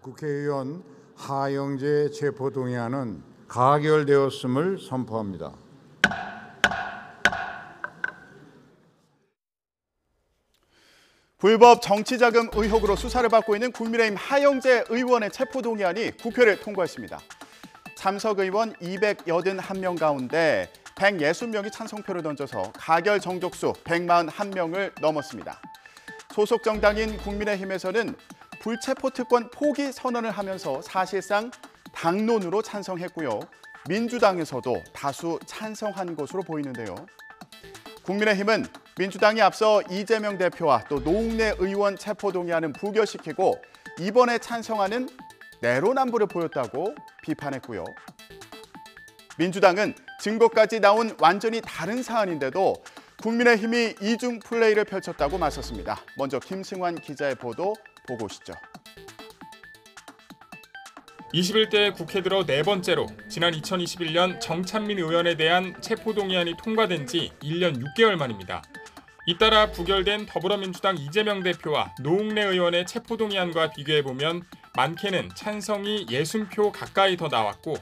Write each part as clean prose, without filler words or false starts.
국회의원 하영재 체포동의안은 가결되었음을 선포합니다. 불법 정치자금 의혹으로 수사를 받고 있는 국민의힘 하영재 의원의 체포동의안이 국회를 통과했습니다. 참석 의원 281명 가운데 160명이 찬성표를 던져서 가결 정족수 141명을 넘었습니다. 소속 정당인 국민의힘에서는 불체포 특권 포기 선언을 하면서 사실상 당론으로 찬성했고요. 민주당에서도 다수 찬성한 것으로 보이는데요. 국민의힘은 민주당이 앞서 이재명 대표와 또 노웅래 의원 체포동의안은 부결시키고 이번에 찬성하는 내로남불을 보였다고 비판했고요. 민주당은 증거까지 나온 완전히 다른 사안인데도 국민의힘이 이중 플레이를 펼쳤다고 맞섰습니다. 먼저 김승환 기자의 보도 보고 오시죠. 21대 국회 들어 네 번째로 지난 2021년 정찬민 의원에 대한 체포동의안이 통과된 지 1년 6개월 만입니다. 잇따라 부결된 더불어민주당 이재명 대표와 노웅래 의원의 체포동의안과 비교해보면 많게는 찬성이 60표 가까이 더 나왔고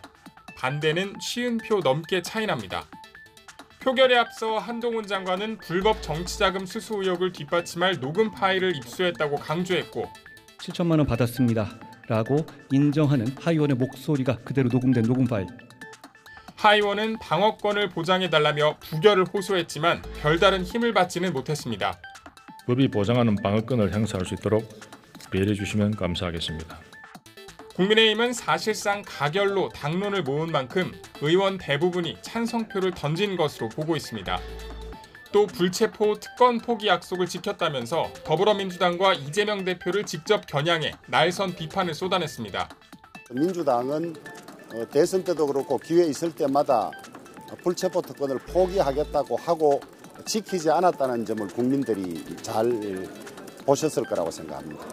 반대는 50표 넘게 차이납니다. 표결에 앞서 한동훈 장관은 불법 정치자금 수수 의혹을 뒷받침할 녹음 파일을 입수했다고 강조했고 7천만 원 받았습니다 라고 인정하는 하 의원의 목소리가 그대로 녹음된 녹음 파일. 하 의원은 방어권을 보장해달라며 부결을 호소했지만 별다른 힘을 받지는 못했습니다. 법이 보장하는 방어권을 행사할 수 있도록 배려해 주시면 감사하겠습니다. 국민의힘은 사실상 가결로 당론을 모은 만큼 의원 대부분이 찬성표를 던진 것으로 보고 있습니다. 또 불체포 특권 포기 약속을 지켰다면서 더불어민주당과 이재명 대표를 직접 겨냥해 날선 비판을 쏟아냈습니다. 민주당은 대선 때도 그렇고 기회 있을 때마다 불체포 특권을 포기하겠다고 하고 지키지 않았다는 점을 국민들이 잘 보셨을 거라고 생각합니다.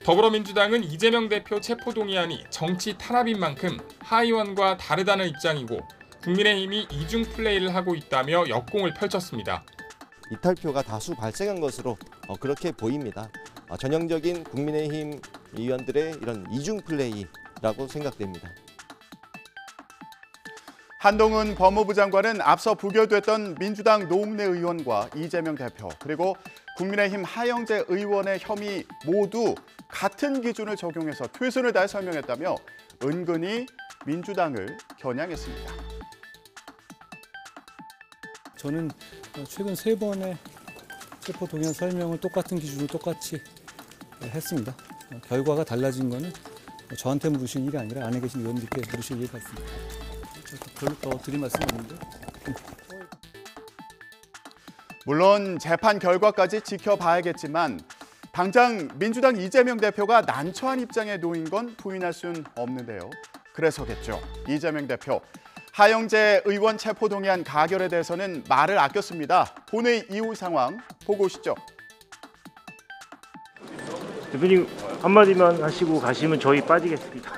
더불어민주당은 이재명 대표 체포동의안이 정치 탄압인 만큼 하 의원과 다르다는 입장이고 국민의힘이 이중 플레이를 하고 있다며 역공을 펼쳤습니다. 이탈표가 다수 발생한 것으로 그렇게 보입니다. 전형적인 국민의힘 의원들의 이런 이중 플레이라고 생각됩니다. 한동훈 법무부 장관은 앞서 부결됐던 민주당 노웅래 의원과 이재명 대표 그리고 국민의힘 하영재 의원의 혐의 모두 같은 기준을 적용해서 최선을 다해 설명했다며 은근히 민주당을 겨냥했습니다. 저는 최근 3번의 체포동의안 설명을 똑같은 기준으로 똑같이 했습니다. 결과가 달라진 거는 저한테 물으신 일이 아니라 안에 계신 의원들께 물으실 일 같습니다. 별로 더 드릴 말씀은 없는데. 물론 재판 결과까지 지켜봐야겠지만 당장 민주당 이재명 대표가 난처한 입장에 놓인 건 부인할 수는 없는데요. 그래서겠죠. 이재명 대표, 하영재 의원 체포동의안 가결에 대해서는 말을 아꼈습니다. 본회의 이후 상황 보고 오시죠. 대표님 한마디만 하시고 가시면 저희 빠지겠습니다.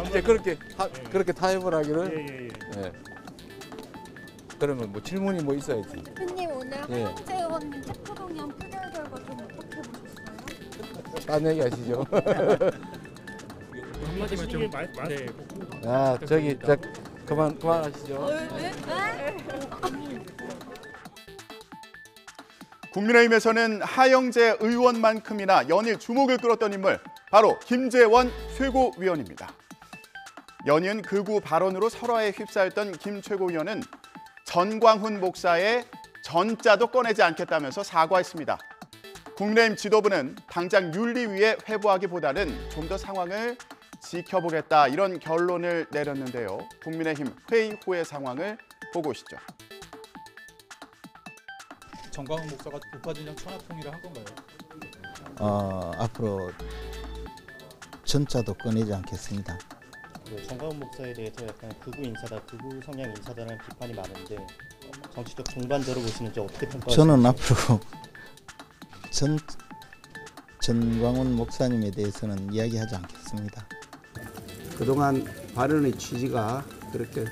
이제 그렇게 타협을 하기를. 예. 그러면 뭐 질문이 뭐 있어야지. 대표님 오늘 하영재 의원님 체포동의안 표결 결과 좀 어떻게 보셨어요? 딴 얘기 하시죠. 한마디만 좀. 네. 아 저기 그만하시죠. 국민의힘에서는 하영재 의원만큼이나 연일 주목을 끌었던 인물 바로 김재원 최고위원입니다. 연이은 극우 발언으로 설화에 휩싸였던 김 최고위원은 전광훈 목사의 전자도 꺼내지 않겠다면서 사과했습니다. 국민의힘 지도부는 당장 윤리위에 회부하기보다는 좀 더 상황을 지켜보겠다 이런 결론을 내렸는데요. 국민의힘 회의 후의 상황을 보고 오시죠. 전광훈 목사가 우파 진영 천하 통일을 한 건가요? 앞으로 전자도 꺼내지 않겠습니다. 전광훈 목사에 대해서 약간 극우 인사다, 극우 성향 인사다라는 비판이 많은데 정치적 동반자로 보시는지 어떻게 평가하십니까? 저는 앞으로 전광훈 목사님에 대해서는 이야기하지 않겠습니다. 그동안 발언의 취지가 그렇게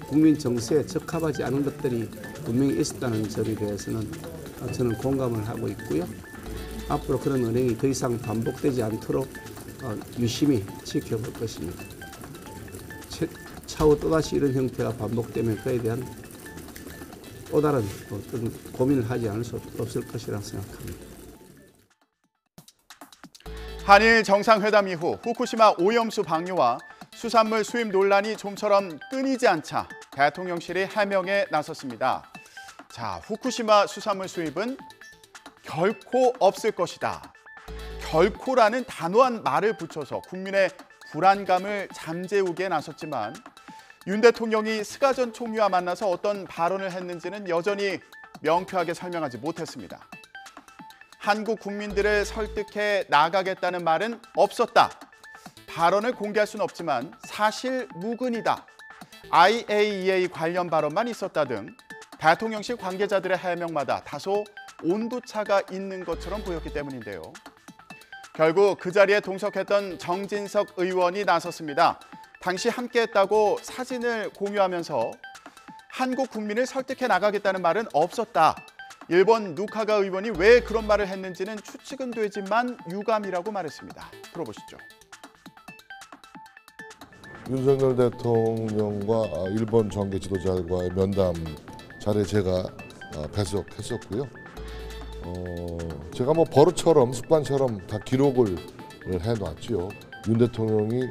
국민 정서에 적합하지 않은 것들이 분명히 있었다는 점에 대해서는 저는 공감을 하고 있고요. 앞으로 그런 언행이 더 이상 반복되지 않도록 유심히 지켜볼 것입니다. 차후 또다시 이런 형태가 반복되면 그에 대한 또 다른 어떤 고민을 하지 않을 수 없을 것이라고 생각합니다. 한일 정상회담 이후 후쿠시마 오염수 방류와 수산물 수입 논란이 좀처럼 끊이지 않자 대통령실이 해명에 나섰습니다. 자, 후쿠시마 수산물 수입은 결코 없을 것이다. 결코라는 단호한 말을 붙여서 국민의 불안감을 잠재우기에 나섰지만 윤 대통령이 스가 전 총리와 만나서 어떤 발언을 했는지는 여전히 명쾌하게 설명하지 못했습니다. 한국 국민들을 설득해 나가겠다는 말은 없었다. 발언을 공개할 수는 없지만 사실 무근이다. IAEA 관련 발언만 있었다 등 대통령실 관계자들의 해명마다 다소 온도차가 있는 것처럼 보였기 때문인데요. 결국 그 자리에 동석했던 정진석 의원이 나섰습니다. 당시 함께했다고 사진을 공유하면서 한국 국민을 설득해 나가겠다는 말은 없었다. 일본 누카가 의원이 왜 그런 말을 했는지는 추측은 되지만 유감이라고 말했습니다. 들어보시죠. 윤석열 대통령과 일본 정계 지도자들과의 면담 자리에 제가 배석했었고요. 제가 뭐 버릇처럼 습관처럼 다 기록을 해놨지요. 윤 대통령이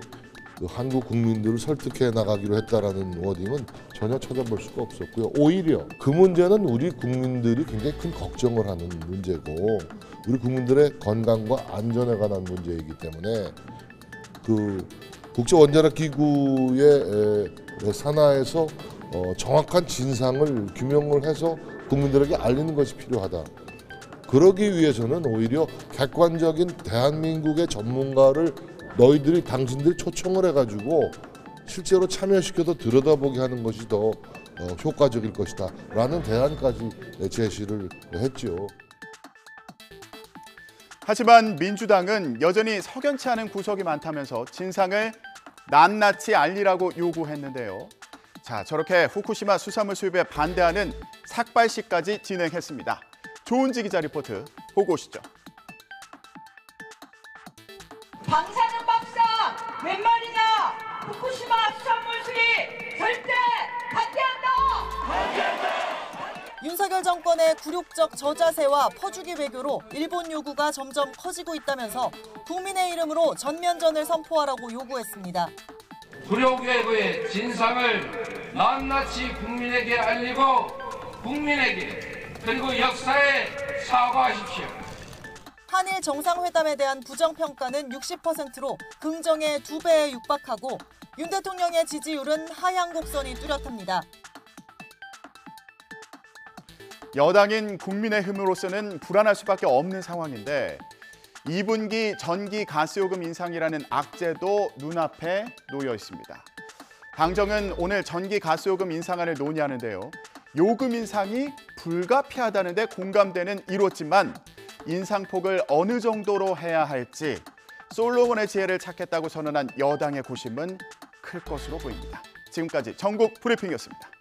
한국 국민들을 설득해 나가기로 했다라는 워딩은 전혀 찾아볼 수가 없었고요. 오히려 그 문제는 우리 국민들이 굉장히 큰 걱정을 하는 문제고 우리 국민들의 건강과 안전에 관한 문제이기 때문에 그 국제원자력기구의 산하에서 정확한 진상을 규명을 해서 국민들에게 알리는 것이 필요하다. 그러기 위해서는 오히려 객관적인 대한민국의 전문가를 너희들이 당신들이 초청을 해가지고 실제로 참여시켜서 들여다보게 하는 것이 더 효과적일 것이다 라는 대안까지 제시를 했죠. 하지만 민주당은 여전히 석연치 않은 구석이 많다면서 진상을 낱낱이 알리라고 요구했는데요. 자, 저렇게 후쿠시마 수산물 수입에 반대하는 삭발식까지 진행했습니다. 조은지 기자 리포트 보고 오시죠. 방사능 박사 웬 말이냐? 후쿠시마 수산물 수입 절대 반대한다! 윤석열 정권의 굴욕적 저자세와 퍼주기 외교로 일본 요구가 점점 커지고 있다면서 국민의 이름으로 전면전을 선포하라고 요구했습니다. 굴욕 외교의 진상을 낱낱이 국민에게 알리고 국민에게 그리고 역사에 사과하십시오. 한일 정상회담에 대한 부정평가는 60%로 긍정의 2배에 육박하고 윤 대통령의 지지율은 하향 곡선이 뚜렷합니다. 여당인 국민의힘으로서는 불안할 수밖에 없는 상황인데 2분기 전기 가스요금 인상이라는 악재도 눈앞에 놓여 있습니다. 당정은 오늘 전기 가스요금 인상안을 논의하는데요. 요금 인상이 불가피하다는데 공감대는 이뤘지만 인상폭을 어느 정도로 해야 할지 솔로몬의 지혜를 찾겠다고 선언한 여당의 고심은 클 것으로 보입니다. 지금까지 전국 브리핑이었습니다.